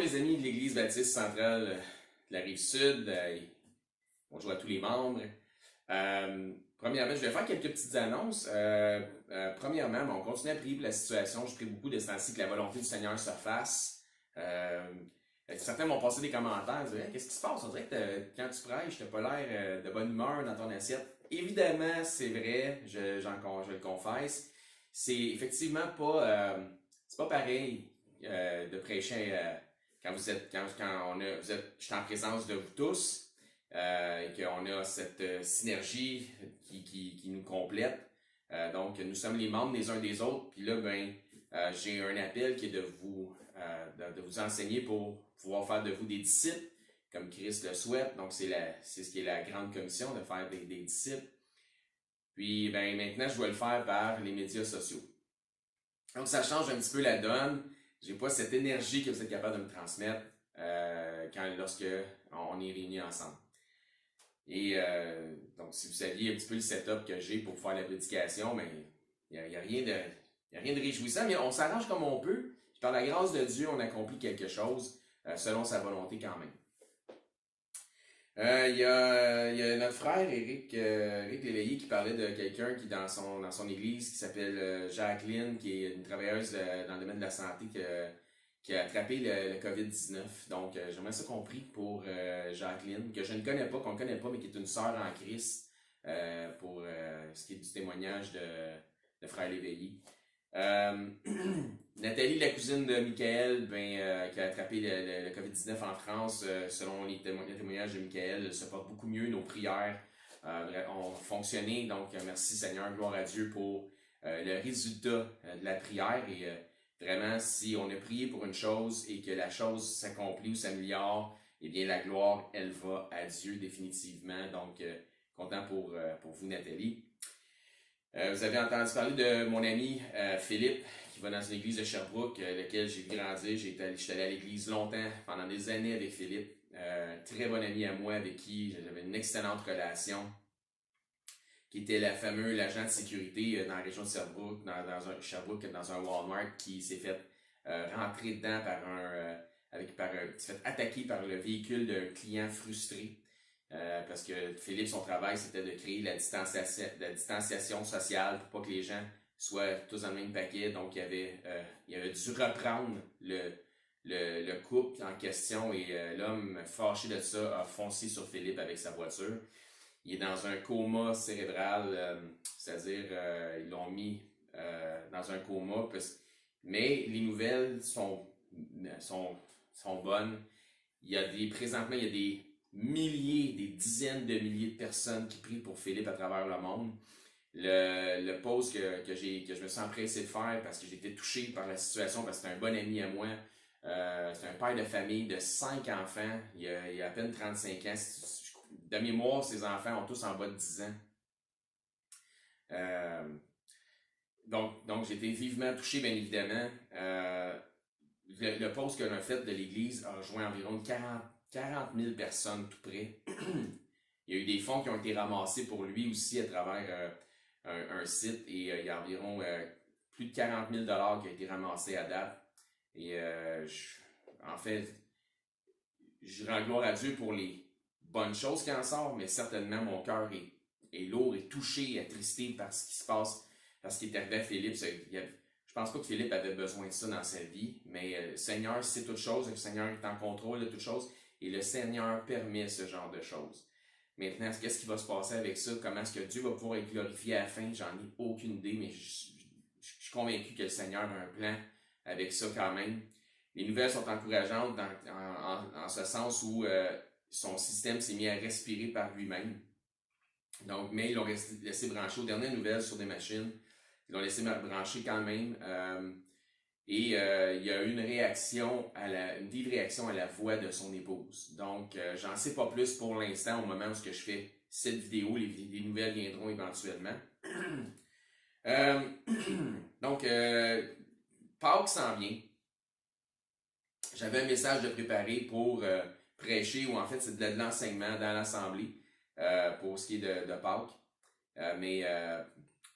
les amis de l'Église baptiste centrale de la Rive-Sud. Bonjour à tous les membres. Premièrement, je vais faire quelques petites annonces. Premièrement, on continue à prier pour la situation. Je prie beaucoup de ce temps-ci que la volonté du Seigneur se fasse. Certains m'ont passé des commentaires, ils disaient, qu'est-ce qui se passe? On dirait que quand tu prêches, tu n'as pas l'air de bonne humeur dans ton assiette. Évidemment, c'est vrai, je le confesse. C'est effectivement pas, c'est pas pareil de prêcher quand vous êtes, je suis en présence de vous tous, et qu'on a cette synergie qui nous complète. Donc, nous sommes les membres des uns des autres. Puis là, j'ai un appel qui est de vous enseigner pour pouvoir faire de vous des disciples, comme Christ le souhaite. Donc, c'est ce qui est la grande commission, de faire des disciples. Puis, maintenant, je dois le faire par les médias sociaux. Donc, ça change un petit peu la donne. J'ai pas cette énergie que vous êtes capable de me transmettre lorsque on est réunis ensemble. Et donc, si vous saviez un petit peu le setup que j'ai pour faire la prédication, il n'y a rien de réjouissant, mais on s'arrange comme on peut. Puis par la grâce de Dieu, on accomplit quelque chose selon sa volonté quand même. Il y a notre frère Éric Léveillé qui parlait de quelqu'un qui dans son église qui s'appelle Jacqueline, qui est une travailleuse dans le domaine de la santé qui a attrapé le COVID-19. Donc, j'aimerais ça qu'on prie pour Jacqueline, que je ne connais pas, qu'on ne connaît pas, mais qui est une sœur en Christ, pour ce qui est du témoignage de frère Léveillé. Nathalie, la cousine de Michael, qui a attrapé le COVID-19 en France, selon les témoignages de Michael, se porte beaucoup mieux. Nos prières ont fonctionné. Donc, merci Seigneur, gloire à Dieu pour le résultat de la prière. Et vraiment, si on a prié pour une chose et que la chose s'accomplit ou s'améliore, eh bien, la gloire, elle va à Dieu définitivement. Donc, content pour vous, Nathalie. Vous avez entendu parler de mon ami Philippe, qui va dans une église de Sherbrooke, laquelle j'ai vu grandir. J'étais allé à l'église longtemps, pendant des années avec Philippe. Très bon ami à moi, avec qui j'avais une excellente relation, qui était l'agent de sécurité dans la région de Sherbrooke, dans un Walmart, qui s'est fait rentrer dedans qui s'est fait attaquer par le véhicule d'un client frustré. Parce que Philippe, son travail, c'était de créer la distanciation sociale pour pas que les gens soient tous dans le même paquet. Donc, il avait dû reprendre le couple en question et l'homme, fâché de ça, a foncé sur Philippe avec sa voiture. Il est dans un coma cérébral, c'est-à-dire ils l'ont mis dans un coma. Mais les nouvelles sont bonnes. Présentement, il y a des dizaines de milliers de personnes qui prient pour Philippe à travers le monde. Le post que je me suis empressé de faire parce que j'étais touché par la situation, parce que c'est un bon ami à moi. C'est un père de famille de 5 enfants. Il a à peine 35 ans. De mémoire, ses enfants ont tous en bas de 10 ans. Donc j'ai été vivement touché, bien évidemment. Le post qu'on a fait de l'église a rejoint environ 40 000 personnes tout près. Il y a eu des fonds qui ont été ramassés pour lui aussi à travers un site et il y a environ plus de 40 000 $ qui ont été ramassés à date. Et en fait, je rends gloire à Dieu pour les bonnes choses qui en sortent, mais certainement mon cœur est lourd et touché, attristé par ce qui se passe, parce qu'il est arrivé à Philippe. Je pense pas que Philippe avait besoin de ça dans sa vie, mais le Seigneur sait toutes choses, le Seigneur est en contrôle de toutes choses. Et le Seigneur permet ce genre de choses. Maintenant, qu'est-ce qui va se passer avec ça? Comment est-ce que Dieu va pouvoir être glorifié à la fin? J'en ai aucune idée, mais je suis convaincu que le Seigneur a un plan avec ça quand même. Les nouvelles sont encourageantes en ce sens où son système s'est mis à respirer par lui-même. Donc, mais ils l'ont laissé brancher aux dernières nouvelles sur des machines. Ils l'ont laissé brancher quand même. Et il y a eu une vive réaction à la voix de son épouse. Donc, j'en sais pas plus pour l'instant au moment où je fais cette vidéo. Les nouvelles viendront éventuellement. Donc, Pâques s'en vient. J'avais un message de préparer pour prêcher, ou en fait, c'est de l'enseignement dans l'Assemblée pour ce qui est de Pâques. Mais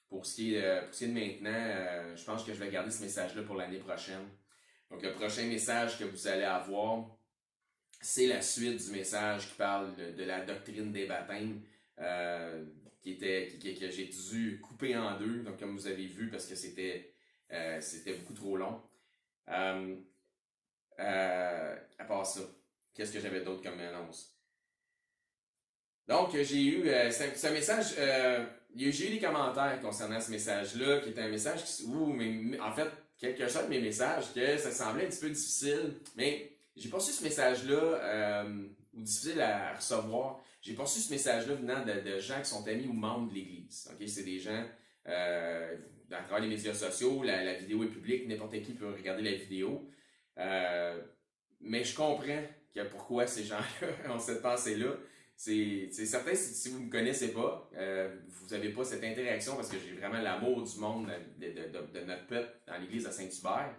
pour ce qui est de maintenant, je pense que je vais garder ce message-là pour l'année prochaine. Donc, le prochain message que vous allez avoir, c'est la suite du message qui parle de la doctrine des baptêmes, que j'ai dû couper en deux, donc comme vous avez vu, parce que c'était beaucoup trop long. À part ça, qu'est-ce que j'avais d'autre comme annonce? Donc, j'ai eu ce message, j'ai eu des commentaires concernant ce message-là, qui était un message où, en fait, quelques-uns de mes messages, que ça semblait un petit peu difficile, mais j'ai pas reçu ce message-là, ou difficile à recevoir. J'ai pas reçu ce message-là venant de gens qui sont amis ou membres de l'Église. Okay? C'est des gens, à travers les médias sociaux, la vidéo est publique, n'importe qui peut regarder la vidéo. Mais je comprends pourquoi ces gens-là ont cette pensée-là. C'est certain, si vous ne me connaissez pas, vous n'avez pas cette interaction parce que j'ai vraiment l'amour du monde de notre peuple dans l'église de Saint-Hubert.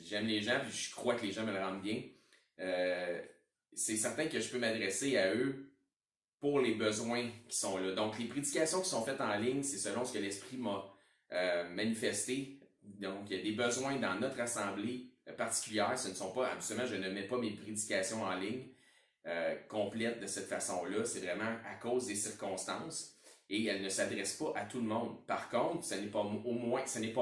J'aime les gens, puis je crois que les gens me le rendent bien. C'est certain que je peux m'adresser à eux pour les besoins qui sont là. Donc, les prédications qui sont faites en ligne, c'est selon ce que l'Esprit m'a manifesté. Donc, il y a des besoins dans notre assemblée particulière. Ce ne sont pas, absolument, je ne mets pas mes prédications en ligne complètes de cette façon-là. C'est vraiment à cause des circonstances. Et elles ne s'adressent pas à tout le monde. Par contre, ce n'est pas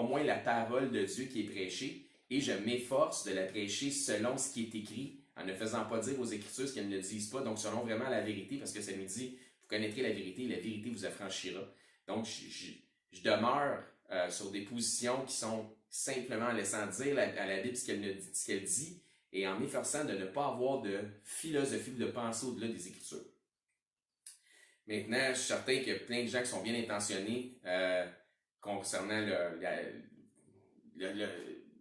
moins la parole de Dieu qui est prêchée. Et je m'efforce de la prêcher selon ce qui est écrit, en ne faisant pas dire aux Écritures ce qu'elles ne disent pas. Donc, selon vraiment la vérité, parce que ça nous dit, vous connaîtrez la vérité vous affranchira. Donc, je demeure sur des positions qui sont simplement en laissant dire à la Bible ce qu'elle dit et en m'efforçant de ne pas avoir de philosophie ou de pensée au-delà des Écritures. Maintenant, je suis certain qu'il y a plein de gens qui sont bien intentionnés concernant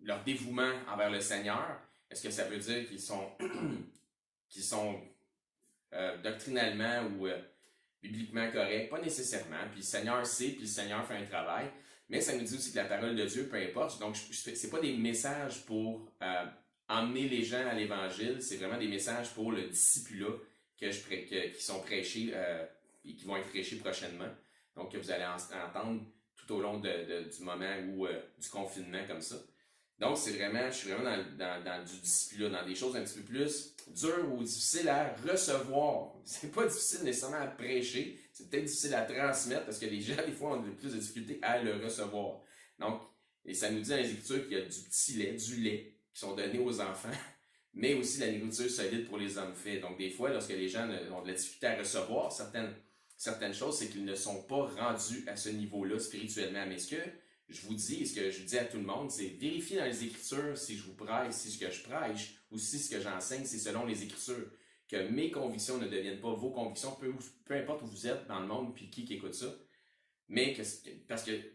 leur dévouement envers le Seigneur. Est-ce que ça veut dire qu'ils sont doctrinalement ou bibliquement corrects? Pas nécessairement. Puis le Seigneur sait, puis le Seigneur fait un travail. Mais ça nous dit aussi que la parole de Dieu, peu importe. Donc, c'est pas des messages pour emmener les gens à l'Évangile. C'est vraiment des messages pour le discipulat qui sont prêchés et qui vont être prêchés prochainement. Donc, que vous allez entendre tout au long du moment où du confinement comme ça. Donc, je suis vraiment dans du discipulat, dans des choses un petit peu plus dures ou difficiles à recevoir. C'est pas difficile nécessairement à prêcher, c'est peut-être difficile à transmettre parce que les gens, des fois, ont plus de difficultés à le recevoir. Donc, et ça nous dit dans les Écritures qu'il y a du petit lait, du lait, qui sont donnés aux enfants, mais aussi la nourriture solide pour les hommes faits. Donc, des fois, lorsque les gens ont de la difficulté à recevoir certaines choses, c'est qu'ils ne sont pas rendus à ce niveau-là spirituellement. Mais ce que je vous dis, et ce que je dis à tout le monde, c'est vérifier dans les Écritures si je vous prêche, si ce que je prêche, ou si ce que j'enseigne, c'est selon les Écritures. Que mes convictions ne deviennent pas vos convictions, peu importe où vous êtes dans le monde, puis qui écoute ça. Mais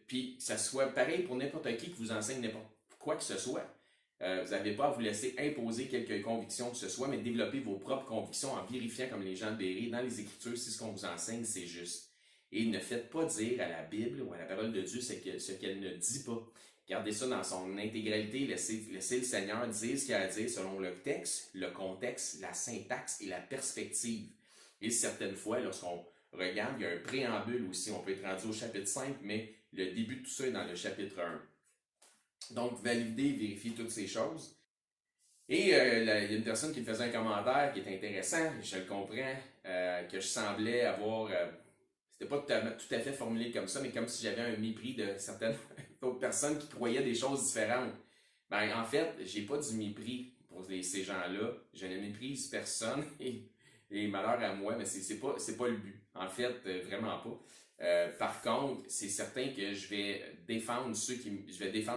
puis que ça soit pareil pour n'importe qui vous enseigne n'importe quoi que ce soit. Vous n'avez pas à vous laisser imposer quelques convictions que ce soit, mais développer vos propres convictions en vérifiant, comme les gens de Béry, dans les Écritures, si ce qu'on vous enseigne, c'est juste. Et ne faites pas dire à la Bible ou à la parole de Dieu ce qu'elle ne dit pas. Gardez ça dans son intégralité, laissez le Seigneur dire ce qu'il a à dire selon le texte, le contexte, la syntaxe et la perspective. Et certaines fois, lorsqu'on regarde, il y a un préambule aussi, on peut être rendu au chapitre 5, mais le début de tout ça est dans le chapitre 1. Donc, valider, vérifier toutes ces choses. Et il y a une personne qui me faisait un commentaire qui est intéressant, je le comprends, que je semblais avoir... c'était pas tout à fait formulé comme ça, mais comme si j'avais un mépris de certaines autres personnes qui croyaient des choses différentes. Ben, en fait, j'ai pas du mépris pour ces gens-là. Je ne méprise personne et malheur à moi, mais c'est pas le but. En fait, vraiment pas. Par contre, c'est certain que je vais défendre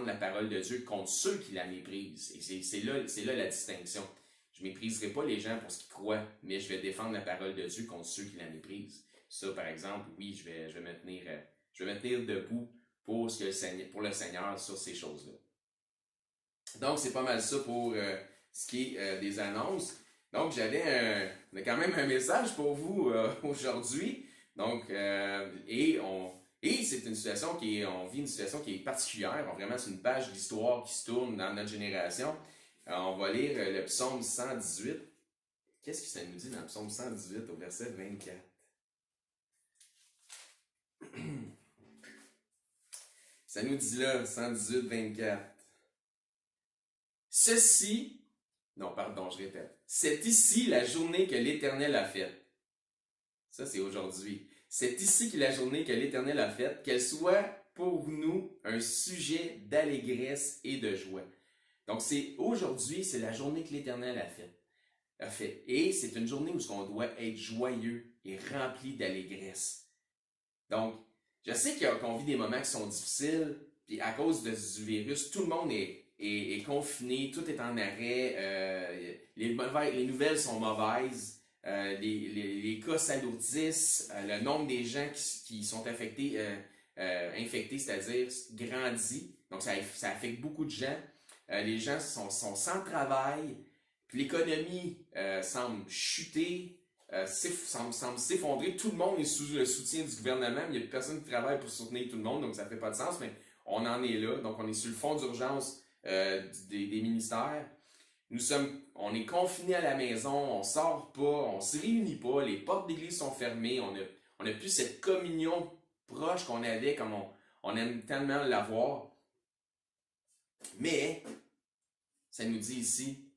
la parole de Dieu contre ceux qui la méprisent. Et c'est là la distinction. Je mépriserai pas les gens pour ce qu'ils croient, mais je vais défendre la parole de Dieu contre ceux qui la méprisent. Ça, par exemple, oui, je vais me tenir debout pour le Seigneur sur ces choses-là. Donc, c'est pas mal ça pour ce qui est des annonces. Donc, j'avais quand même un message pour vous aujourd'hui. Donc, c'est une situation on vit une situation qui est particulière. Vraiment, c'est une page d'histoire qui se tourne dans notre génération. On va lire le psaume 118. Qu'est-ce que ça nous dit dans le psaume 118 au verset 24? Ça nous dit là, 118, 24. non, pardon, je répète. C'est ici la journée que l'Éternel a faite. Ça, c'est aujourd'hui. C'est ici que la journée que l'Éternel a faite, qu'elle soit pour nous un sujet d'allégresse et de joie. Donc, c'est aujourd'hui, c'est la journée que l'Éternel a fait. Et c'est une journée où on doit être joyeux et rempli d'allégresse. Donc, je sais qu'on vit des moments qui sont difficiles, puis à cause du virus, tout le monde est confiné, tout est en arrêt, les nouvelles sont mauvaises, les cas s'alourdissent, le nombre des gens qui sont infectés, c'est-à-dire grandit. Donc, ça affecte beaucoup de gens. Les gens sont sans travail, puis l'économie semble chuter, semble s'effondrer. Tout le monde est sous le soutien du gouvernement, mais il n'y a personne qui travaille pour soutenir tout le monde, donc ça ne fait pas de sens, mais on en est là. Donc, on est sur le fonds d'urgence des ministères. On est confinés à la maison, on ne sort pas, on ne se réunit pas, les portes d'église sont fermées, on n'a plus cette communion proche qu'on avait, comme on aime tellement l'avoir. Mais, ça nous dit ici,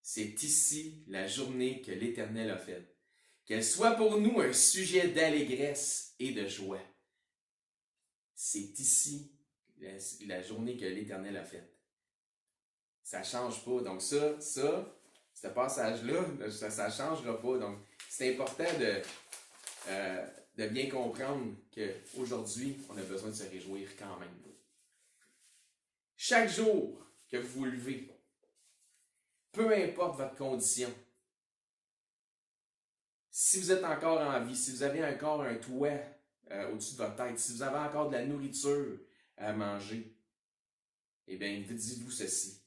c'est ici la journée que l'Éternel a faite. Qu'elle soit pour nous un sujet d'allégresse et de joie. C'est ici la journée que l'Éternel a faite. Ça ne change pas. Donc ce passage-là, ça ne changera pas. Donc, c'est important de bien comprendre qu'aujourd'hui, on a besoin de se réjouir quand même. Chaque jour que vous vous levez, peu importe votre condition, si vous êtes encore en vie, si vous avez encore un toit au-dessus de votre tête, si vous avez encore de la nourriture à manger, eh bien, dites-vous ceci.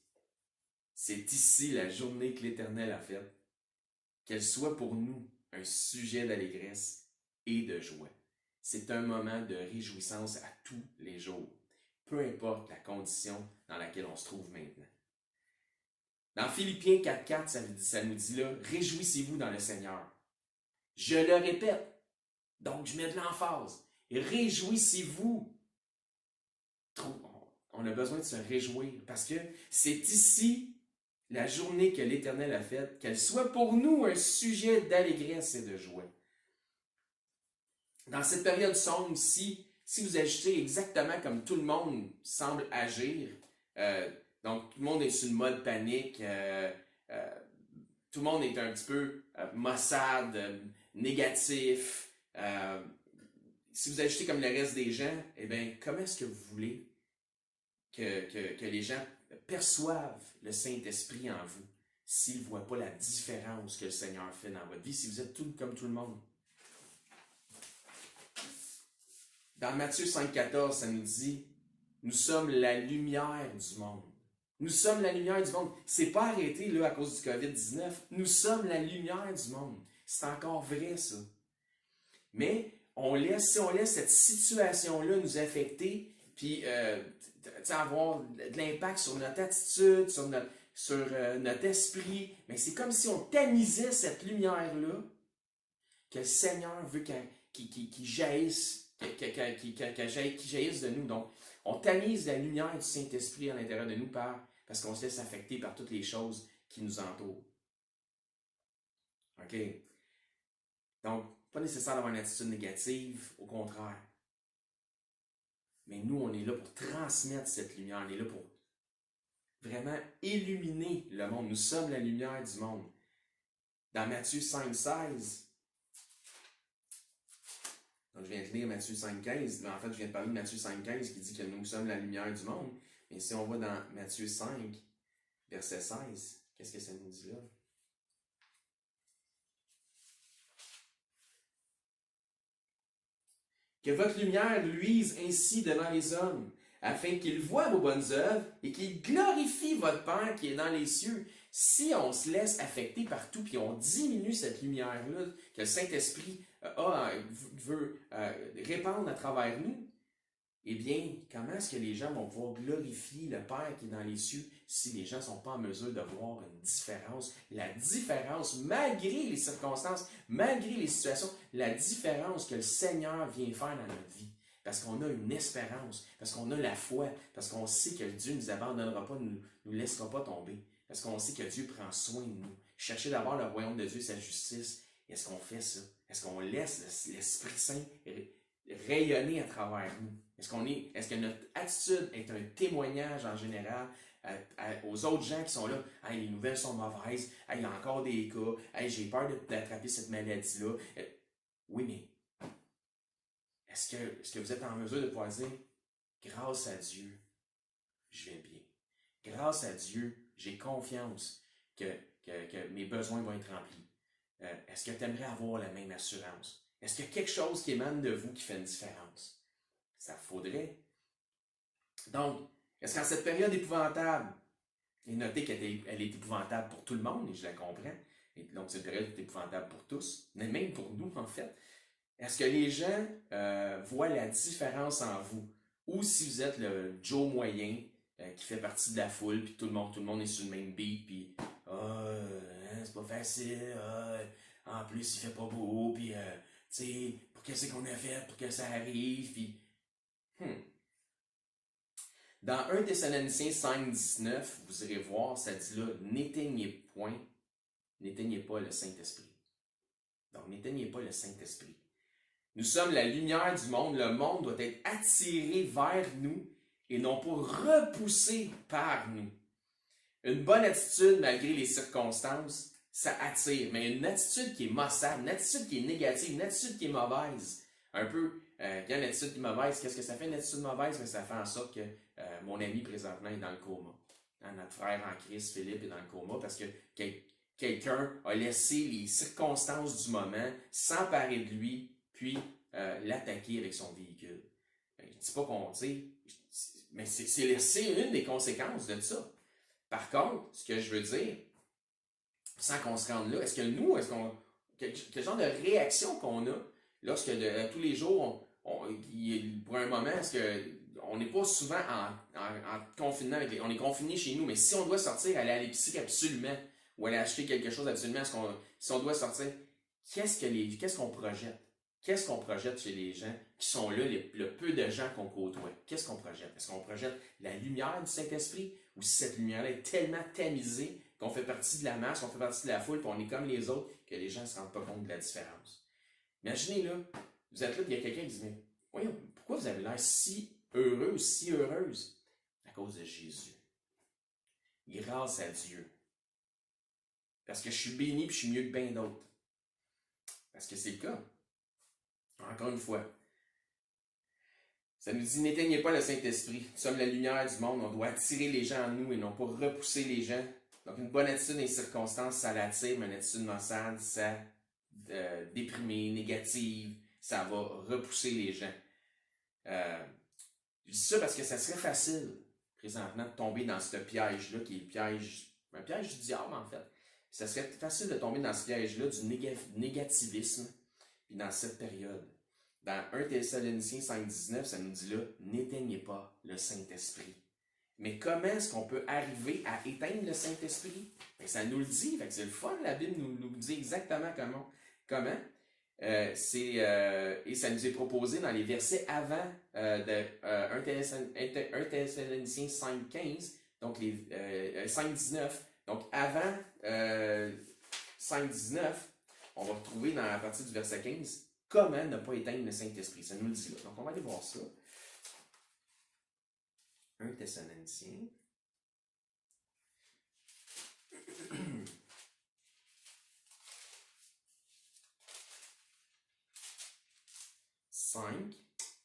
C'est ici la journée que l'Éternel a faite. Qu'elle soit pour nous un sujet d'allégresse et de joie. C'est un moment de réjouissance à tous les jours, peu importe la condition dans laquelle on se trouve maintenant. Dans Philippiens 4.4, ça nous dit là, « Réjouissez-vous dans le Seigneur. » Je le répète, donc je mets de l'emphase. Réjouissez-vous. On a besoin de se réjouir parce que c'est ici la journée que l'Éternel a faite, qu'elle soit pour nous un sujet d'allégresse et de joie. Dans cette période sombre, si vous agissez exactement comme tout le monde semble agir, donc tout le monde est sur le mode panique, tout le monde est un petit peu maussade, négatif. Si vous agissez comme le reste des gens, eh bien, comment est-ce que vous voulez que les gens perçoivent le Saint-Esprit en vous s'ils ne voient pas la différence que le Seigneur fait dans votre vie, si vous êtes tout comme tout le monde? Dans Matthieu 5.14, ça nous dit « Nous sommes la lumière du monde. » Nous sommes la lumière du monde. C'est pas arrêté là à cause du COVID-19. Nous sommes la lumière du monde. C'est encore vrai, ça. Mais si on laisse cette situation-là nous affecter, puis avoir de l'impact sur notre attitude, sur notre esprit, mais c'est comme si on tamisait cette lumière-là que le Seigneur veut qu'il jaillisse, qu'il jaillisse de nous. Donc, on tamise la lumière du Saint-Esprit à l'intérieur de nous parce qu'on se laisse affecter par toutes les choses qui nous entourent. OK? Donc, pas nécessaire d'avoir une attitude négative, au contraire. Mais nous, on est là pour transmettre cette lumière. On est là pour vraiment illuminer le monde. Nous sommes la lumière du monde. Dans Matthieu 5.16, donc je viens de lire Matthieu 5.15, mais en fait, je viens de parler de Matthieu 5.15 qui dit que nous sommes la lumière du monde. Mais si on va dans Matthieu 5, verset 16, qu'est-ce que ça nous dit là? Que votre lumière luise ainsi devant les hommes, afin qu'ils voient vos bonnes œuvres et qu'ils glorifient votre Père qui est dans les cieux. Si on se laisse affecter partout, puis on diminue cette lumière-là que le Saint-Esprit veut répandre à travers nous, eh bien, comment est-ce que les gens vont pouvoir glorifier le Père qui est dans les cieux si les gens ne sont pas en mesure de voir une différence? La différence, malgré les circonstances, malgré les situations, la différence que le Seigneur vient faire dans notre vie. Parce qu'on a une espérance, parce qu'on a la foi, parce qu'on sait que Dieu ne nous abandonnera pas, ne nous laissera pas tomber. Parce qu'on sait que Dieu prend soin de nous. Cherchez d'abord le royaume de Dieu et sa justice. Est-ce qu'on fait ça? Est-ce qu'on laisse l'Esprit Saint rayonner à travers nous? Est-ce que notre attitude est un témoignage en général aux autres gens qui sont là? Hey, les nouvelles sont mauvaises. Hey, il y a encore des cas. Hey, j'ai peur d'attraper cette maladie-là. Oui, mais est-ce que vous êtes en mesure de pouvoir dire, grâce à Dieu, je vais bien. Grâce à Dieu, j'ai confiance que mes besoins vont être remplis. Est-ce que tu aimerais avoir la même assurance? Est-ce qu'il y a quelque chose qui émane de vous qui fait une différence? Ça faudrait. Donc, est-ce qu'en cette période épouvantable, et notez qu'elle est épouvantable pour tout le monde, et je la comprends, et donc cette période est épouvantable pour tous, mais même pour nous en fait, est-ce que les gens voient la différence en vous? Ou si vous êtes le Joe moyen qui fait partie de la foule, puis tout le monde est sur le même beat, puis c'est pas facile, en plus il fait pas beau, puis tu sais, pour qu'est-ce qu'on a fait pour que ça arrive, puis Dans 1 Thessaloniciens 5,19, vous irez voir, ça dit là, n'éteignez pas le Saint-Esprit. Donc, n'éteignez pas le Saint-Esprit. Nous sommes la lumière du monde. Le monde doit être attiré vers nous et non pas repoussé par nous. Une bonne attitude, malgré les circonstances, ça attire. Mais une attitude qui est maussade, une attitude qui est négative, une attitude qui est mauvaise, un peu, quand une attitude qui est mauvaise, qu'est-ce que ça fait une attitude mauvaise? Mais ça fait en sorte que mon ami présentement est dans le coma. Notre frère en Christ, Philippe, est dans le coma parce que quelqu'un a laissé les circonstances du moment s'emparer de lui, puis l'attaquer avec son véhicule. Je ne dis pas qu'on, mais c'est une des conséquences de ça. Par contre, ce que je veux dire, sans qu'on se rende là, quel genre de réaction qu'on a lorsque tous les jours, pour un moment, est-ce qu'on n'est pas souvent en confinement, on est confiné chez nous, mais si on doit sortir, aller à l'épicerie absolument, ou aller acheter quelque chose absolument, si on doit sortir, qu'est-ce qu'on projette? Qu'est-ce qu'on projette chez les gens qui sont là, le peu de gens qu'on côtoie? Qu'est-ce qu'on projette? Est-ce qu'on projette la lumière du Saint-Esprit? Ou si cette lumière-là est tellement tamisée qu'on fait partie de la masse, on fait partie de la foule, puis on est comme les autres, que les gens ne se rendent pas compte de la différence. Imaginez là, vous êtes là, puis il y a quelqu'un qui dit, mais voyons, pourquoi vous avez l'air si heureux ou si heureuse? À cause de Jésus. Grâce à Dieu. Parce que je suis béni, puis je suis mieux que bien d'autres. Parce que c'est le cas. Encore une fois, ça nous dit, n'éteignez pas le Saint-Esprit. Nous sommes la lumière du monde. On doit attirer les gens à nous et non pas repousser les gens. Donc, une bonne attitude dans les circonstances, ça l'attire, mais une attitude maussade, ça déprimée, négative, ça va repousser les gens. Je dis ça parce que ça serait facile, présentement, de tomber dans ce piège-là, qui est un piège du diable, en fait. Ça serait facile de tomber dans ce piège-là du négativisme, puis dans cette période. Dans 1 Thessaloniciens 5,19, ça nous dit là, n'éteignez pas le Saint-Esprit. Mais comment est-ce qu'on peut arriver à éteindre le Saint-Esprit? Bien, ça nous le dit, c'est le fun, la Bible nous dit exactement comment. Et ça nous est proposé dans les versets avant de 1 Thessaloniciens 5,15, donc les 5,19. Donc avant 5,19, on va retrouver dans la partie du verset 15 comment ne pas éteindre le Saint-Esprit. Ça nous le dit là. Donc on va aller voir ça. 1 Thessaloniciens.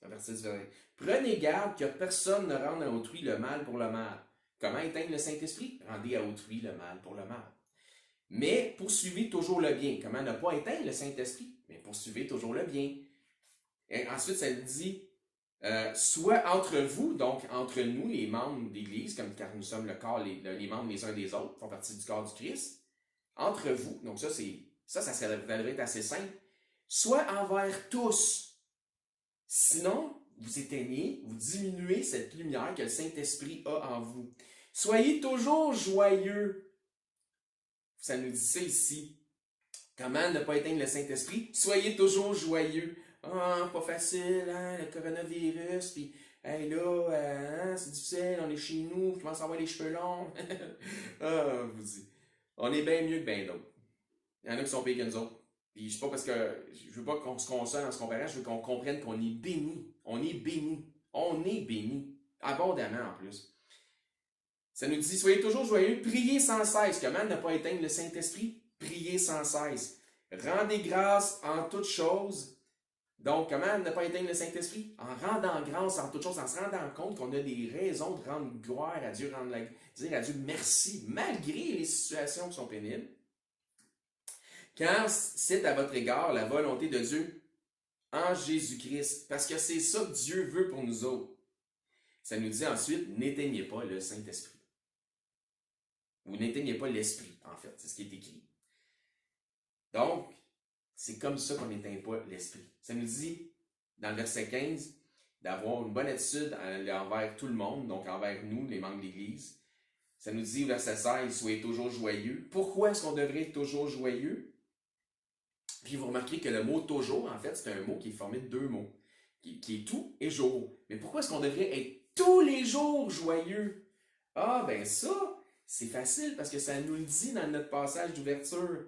À partir du verset. Prenez garde que personne ne rende à autrui le mal pour le mal. Comment éteindre le Saint-Esprit? Rendez à autrui le mal pour le mal. Mais poursuivez toujours le bien. Comment ne pas éteindre le Saint-Esprit? Mais poursuivez toujours le bien. Et ensuite, ça dit, soit entre vous, donc entre nous, les membres d'Église, car nous sommes le corps, les membres les uns des autres, font partie du corps du Christ, entre vous, donc ça devrait être assez simple, soit envers tous. Sinon, vous éteignez, vous diminuez cette lumière que le Saint-Esprit a en vous. Soyez toujours joyeux. Ça nous dit ça ici. Comment ne pas éteindre le Saint-Esprit? Soyez toujours joyeux. Ah, pas facile, hein, le coronavirus, puis hey, là, hein, c'est difficile, on est chez nous, puis commence à avoir les cheveux longs. Ah, vous dites, on est bien mieux que bien d'autres. Il y en a qui sont pires que nous autres. Puis c'est pas parce que je veux pas qu'on se console en se comparant, je veux qu'on comprenne qu'on est béni. On est béni. On est béni. Abondamment en plus. Ça nous dit, soyez toujours joyeux, priez sans cesse. Comment ne pas éteindre le Saint-Esprit? Priez sans cesse. Rendez grâce en toutes choses. Donc, comment ne pas éteindre le Saint-Esprit? En rendant grâce en toutes choses, en se rendant compte qu'on a des raisons de rendre gloire à Dieu, dire à Dieu merci, malgré les situations qui sont pénibles. Car c'est à votre égard la volonté de Dieu en Jésus-Christ. Parce que c'est ça que Dieu veut pour nous autres. Ça nous dit ensuite, n'éteignez pas le Saint-Esprit. Vous n'éteignez pas l'Esprit, en fait. C'est ce qui est écrit. Donc, c'est comme ça qu'on n'éteint pas l'Esprit. Ça nous dit, dans le verset 15, d'avoir une bonne attitude envers tout le monde, donc envers nous, les membres de l'Église. Ça nous dit, verset 16, soyez toujours joyeux. Pourquoi est-ce qu'on devrait être toujours joyeux? Puis vous remarquez que le mot toujours, en fait, c'est un mot qui est formé de deux mots, qui est tout et jour. Mais pourquoi est-ce qu'on devrait être tous les jours joyeux? Ah, ben ça, c'est facile parce que ça nous le dit dans notre passage d'ouverture.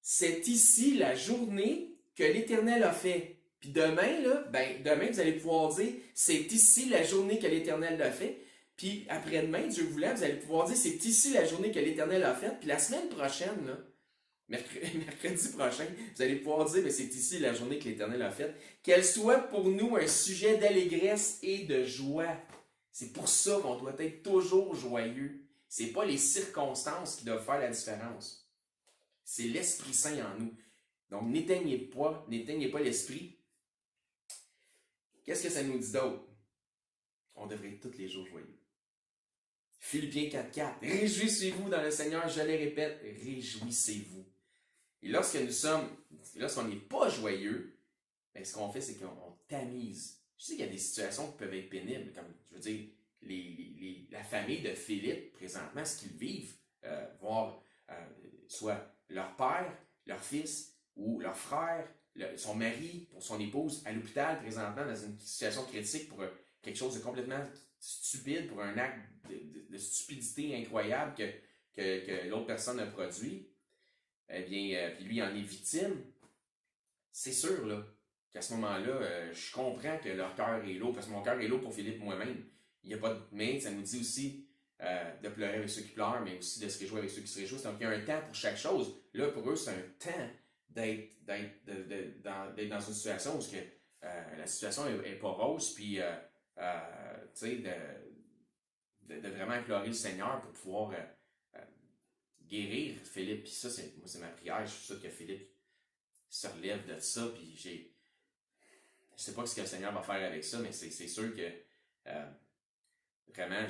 C'est ici la journée que l'Éternel a fait. Puis demain, là, demain, vous allez pouvoir dire, c'est ici la journée que l'Éternel a fait. Puis après-demain, Dieu voulant, vous allez pouvoir dire, c'est ici la journée que l'Éternel a faite. Puis la semaine prochaine, là, mercredi prochain, vous allez pouvoir dire, c'est ici la journée que l'Éternel a faite. Qu'elle soit pour nous un sujet d'allégresse et de joie. C'est pour ça qu'on doit être toujours joyeux. Ce n'est pas les circonstances qui doivent faire la différence. C'est l'Esprit Saint en nous. Donc, n'éteignez pas l'Esprit. Qu'est-ce que ça nous dit d'autre? On devrait être tous les jours joyeux. Philippiens 4.4. Réjouissez-vous dans le Seigneur, je le répète, réjouissez-vous. Et lorsqu'on n'est pas joyeux, ben, ce qu'on fait, c'est qu'on tamise. Je sais qu'il y a des situations qui peuvent être pénibles, comme, je veux dire, la famille de Philippe, présentement, ce qu'ils vivent, voir soit leur père, leur fils ou leur frère, son mari pour son épouse à l'hôpital, présentement, dans une situation critique pour quelque chose de complètement stupide, pour un acte de stupidité incroyable que l'autre personne a produit. Eh bien, puis lui en est victime, c'est sûr là, qu'à ce moment-là, je comprends que leur cœur est lourd, parce que mon cœur est lourd pour Philippe moi-même. Il n'y a pas de mais, ça nous dit aussi de pleurer avec ceux qui pleurent, mais aussi de se réjouir avec ceux qui se réjouissent. Donc il y a un temps pour chaque chose. Là, pour eux, c'est un temps d'être dans une situation où la situation est pas rose, puis tu sais, de vraiment implorer le Seigneur pour pouvoir guérir Philippe. Puis ça, moi, c'est ma prière. Je suis sûr que Philippe se relève de ça. Puis je sais pas ce que le Seigneur va faire avec ça, mais c'est sûr que vraiment,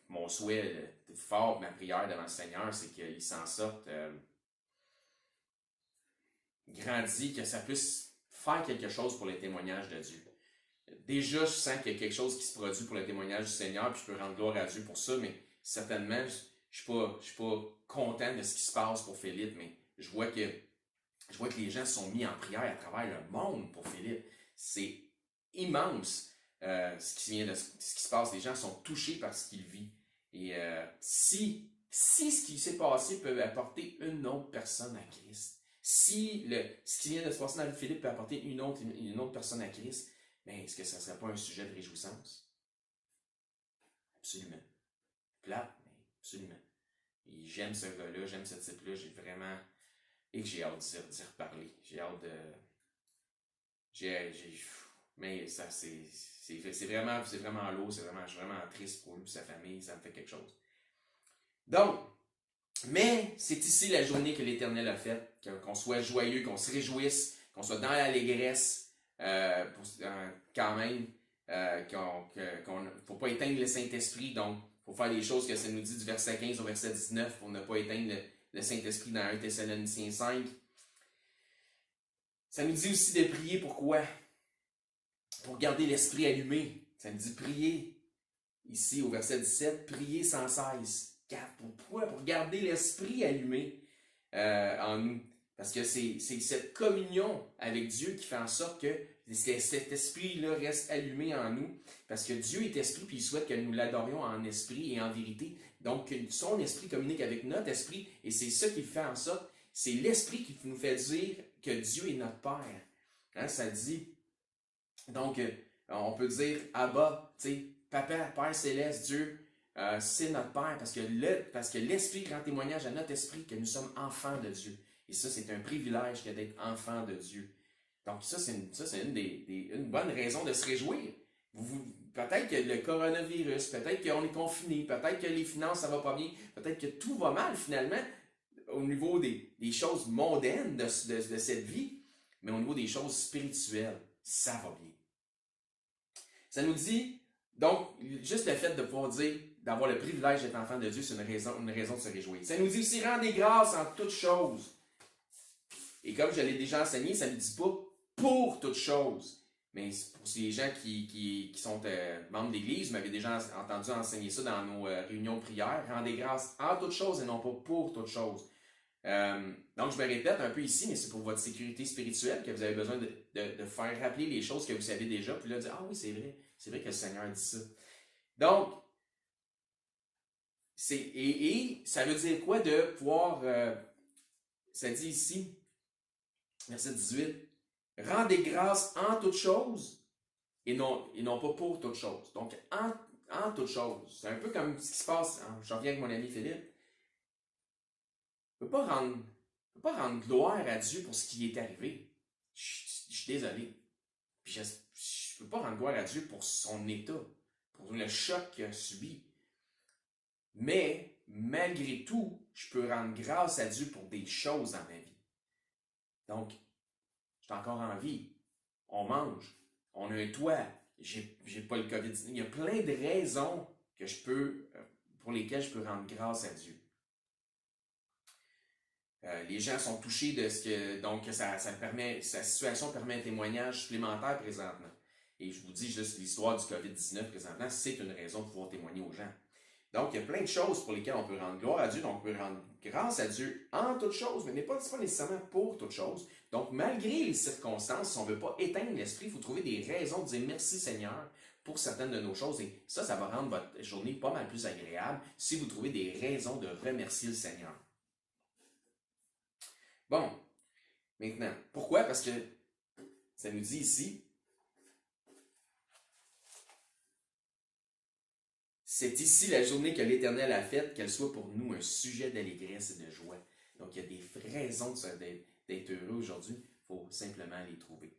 mon souhait fort, ma prière devant le Seigneur, c'est qu'il s'en sorte grandi, que ça puisse faire quelque chose pour le témoignage de Dieu. Déjà, je sens qu'il y a quelque chose qui se produit pour le témoignage du Seigneur, puis je peux rendre gloire à Dieu pour ça, mais certainement, je suis pas content de ce qui se passe pour Philippe, mais je vois que les gens sont mis en prière à travers le monde pour Philippe. C'est immense ce qui se passe. Les gens sont touchés par ce qu'il vit. Et si ce qui s'est passé peut apporter une autre personne à Christ, si ce qui vient de se passer dans la vie de Philippe peut apporter une autre personne à Christ, mais est-ce que ça ne serait pas un sujet de réjouissance? Absolument. Plate, mais absolument. Et j'aime ce gars-là, j'aime ce type-là, j'ai vraiment... Et que j'ai hâte d'y reparler. J'ai hâte de... Mais ça, c'est vraiment lourd, je suis vraiment triste pour lui et sa famille, ça me fait quelque chose. Donc, mais c'est ici la journée que l'Éternel a faite, qu'on soit joyeux, qu'on se réjouisse, qu'on soit dans l'allégresse, quand même, qu'on ne faut pas éteindre le Saint-Esprit, donc il faut faire les choses que ça nous dit du verset 15 au verset 19 pour ne pas éteindre le Saint-Esprit dans 1 Thessaloniciens 5. Ça nous dit aussi de prier pourquoi? Pour garder l'esprit allumé. Ça nous dit prier, ici au verset 17, prier sans cesse. Pourquoi? Pour garder l'esprit allumé en nous. Parce que c'est cette communion avec Dieu qui fait en sorte que cet esprit-là reste allumé en nous. Parce que Dieu est esprit, puis il souhaite que nous l'adorions en esprit et en vérité. Donc, son esprit communique avec notre esprit, et c'est ça qui fait en sorte, c'est l'esprit qui nous fait dire que Dieu est notre Père. Hein, ça dit, donc, on peut dire Abba, tu sais, Papa, Père Céleste, Dieu, c'est notre Père, parce que l'Esprit rend témoignage à notre esprit que nous sommes enfants de Dieu. Et ça, c'est un privilège que d'être enfant de Dieu. Donc, ça, c'est une bonne raison de se réjouir. Peut-être que le coronavirus, peut-être qu'on est confiné, peut-être que les finances, ça va pas bien, peut-être que tout va mal finalement au niveau des choses mondaines de cette vie, mais au niveau des choses spirituelles, ça va bien. Ça nous dit, donc, juste le fait de pouvoir dire, d'avoir le privilège d'être enfant de Dieu, c'est une raison de se réjouir. Ça nous dit aussi, rendez grâce en toutes choses. Et comme je l'ai déjà enseigné, ça ne nous dit pas pour toutes choses. Mais pour ces gens qui sont membres d'Église, vous m'avez déjà entendu enseigner ça dans nos réunions de prière, rendez grâce en toutes choses et non pas pour toutes choses. Donc, je me répète un peu ici, mais c'est pour votre sécurité spirituelle que vous avez besoin de faire rappeler les choses que vous savez déjà, puis là, dire, ah oui, c'est vrai que le Seigneur dit ça. Donc, et ça veut dire quoi de pouvoir, ça dit ici, verset 18, rendez grâce en toutes choses et non pas pour toutes choses. Donc, en toutes choses. C'est un peu comme ce qui se passe, hein, je reviens avec mon ami Philippe. On ne peut pas rendre gloire à Dieu pour ce qui est arrivé. Je suis désolé. Puis je ne peux pas rendre gloire à Dieu pour son état, pour le choc qu'il a subi. Mais, malgré tout, je peux rendre grâce à Dieu pour des choses dans ma vie. Donc, j'ai encore en vie. On mange. On a un toit. J'ai pas le COVID-19. Il y a plein de raisons pour lesquelles je peux rendre grâce à Dieu. Les gens sont touchés de ce que. Donc, sa situation permet un témoignage supplémentaire présentement. Et je vous dis juste l'histoire du COVID-19 présentement, c'est une raison de pouvoir témoigner aux gens. Donc, il y a plein de choses pour lesquelles on peut rendre gloire à Dieu, donc on peut rendre grâce à Dieu en toutes choses, mais pas nécessairement pour toutes choses. Donc, malgré les circonstances, si on ne veut pas éteindre l'esprit, il faut trouver des raisons de dire merci Seigneur pour certaines de nos choses. Et ça va rendre votre journée pas mal plus agréable si vous trouvez des raisons de remercier le Seigneur. Bon, maintenant, pourquoi? Parce que ça nous dit ici, c'est ici la journée que l'Éternel a faite, qu'elle soit pour nous un sujet d'allégresse et de joie. Donc, il y a des raisons d'être heureux aujourd'hui. Il faut simplement les trouver.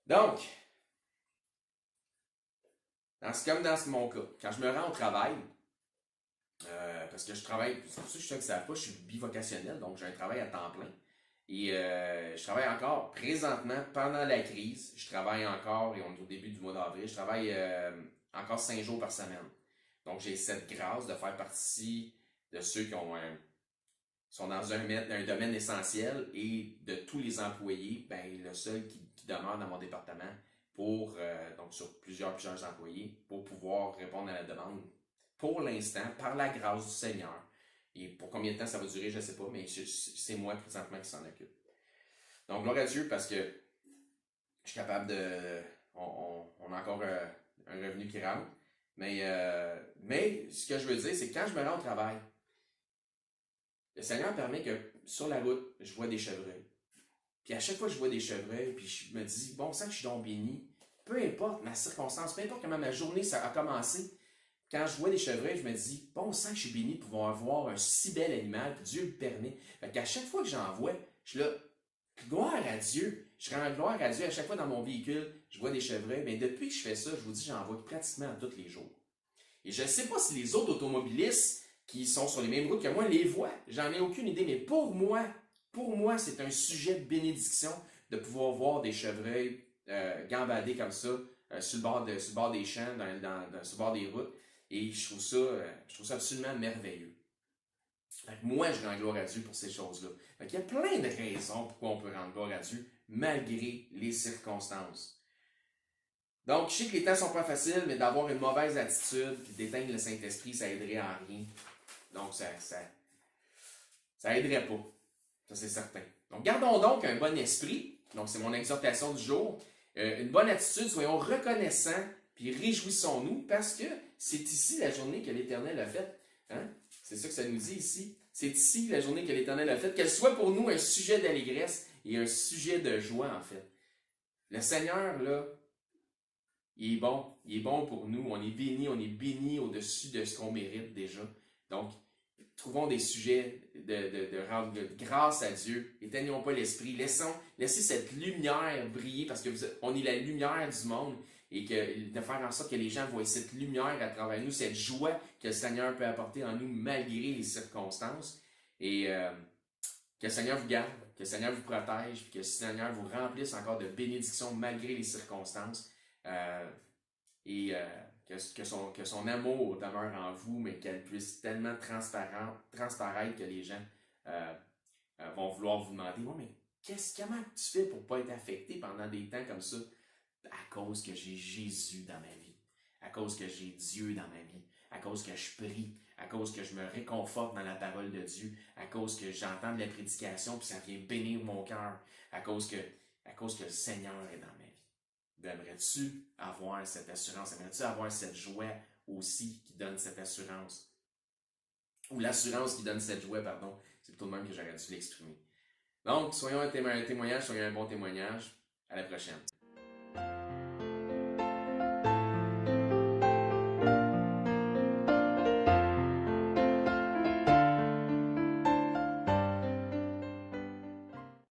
Donc, comme dans mon cas, quand je me rends au travail, parce que je travaille, c'est pour ça que je sais que ça ne savent pas, je suis bivocationnel, donc j'ai un travail à temps plein. Et je travaille encore présentement, pendant la crise, je travaille encore, et on est au début du mois d'avril, je travaille encore 5 jours par semaine. Donc j'ai cette grâce de faire partie de ceux qui sont dans un domaine essentiel, et de tous les employés, le seul qui demeure dans mon département donc sur plusieurs employés, pour pouvoir répondre à la demande pour l'instant, par la grâce du Seigneur. Et pour combien de temps ça va durer, je ne sais pas, mais c'est moi présentement qui s'en occupe. Donc, gloire à Dieu, parce que je suis capable de. On a encore un revenu qui rentre. Mais ce que je veux dire, c'est que quand je me rends au travail, le Seigneur permet que sur la route, je vois des chevreuils. Puis à chaque fois que je vois des chevreuils, puis je me dis, bon sang, je suis donc béni. Peu importe ma circonstance, peu importe comment ma journée ça a commencé, quand je vois des chevreuils, je me dis, bon sang, que je suis béni de pouvoir voir un si bel animal, puis Dieu le permet. Fait qu'à chaque fois que j'en vois, je suis là, gloire à Dieu. Je rends gloire à Dieu à chaque fois dans mon véhicule, je vois des chevreuils. Mais depuis que je fais ça, je vous dis, j'en vois pratiquement tous les jours. Et je ne sais pas si les autres automobilistes qui sont sur les mêmes routes que moi les voient. J'en ai aucune idée, mais pour moi, c'est un sujet de bénédiction de pouvoir voir des chevreuils gambader comme ça sur le bord des champs, sur le bord des routes. Et je trouve ça absolument merveilleux. Fait que moi, je rends gloire à Dieu pour ces choses-là. Fait qu'il y a plein de raisons pourquoi on peut rendre gloire à Dieu, malgré les circonstances. Donc, je sais que les temps ne sont pas faciles, mais d'avoir une mauvaise attitude et d'éteindre le Saint-Esprit, ça aiderait à rien. Donc, ça aiderait pas. Ça, c'est certain. Donc, gardons donc un bon esprit. Donc, c'est mon exhortation du jour. Une bonne attitude, soyons reconnaissants, puis réjouissons-nous, parce que c'est ici la journée que l'Éternel a faite. Hein? C'est ça que ça nous dit ici. C'est ici la journée que l'Éternel a faite, qu'elle soit pour nous un sujet d'allégresse et un sujet de joie, en fait. Le Seigneur, là, il est bon pour nous, on est béni au-dessus de ce qu'on mérite déjà. Donc, trouvons des sujets de rendre grâce à Dieu, éteignons pas l'esprit, laissez cette lumière briller, parce que on est la lumière du monde, et de faire en sorte que les gens voient cette lumière à travers nous, cette joie que le Seigneur peut apporter en nous malgré les circonstances, et que le Seigneur vous garde, que le Seigneur vous protège, puis que le Seigneur vous remplisse encore de bénédictions malgré les circonstances, et que son amour demeure en vous, mais qu'elle puisse tellement transparaître que les gens vont vouloir vous demander « mais comment tu fais pour ne pas être affecté pendant des temps comme ça? » À cause que j'ai Jésus dans ma vie, à cause que j'ai Dieu dans ma vie, à cause que je prie, à cause que je me réconforte dans la parole de Dieu, à cause que j'entends de la prédication puis ça vient bénir mon cœur, à cause que le Seigneur est dans ma vie. Aimerais-tu avoir cette assurance? Aimerais-tu avoir cette joie aussi qui donne cette assurance? Ou l'assurance qui donne cette joie, pardon. C'est plutôt le même que j'aurais dû l'exprimer. Donc, soyons un témoignage, soyons un bon témoignage. À la prochaine.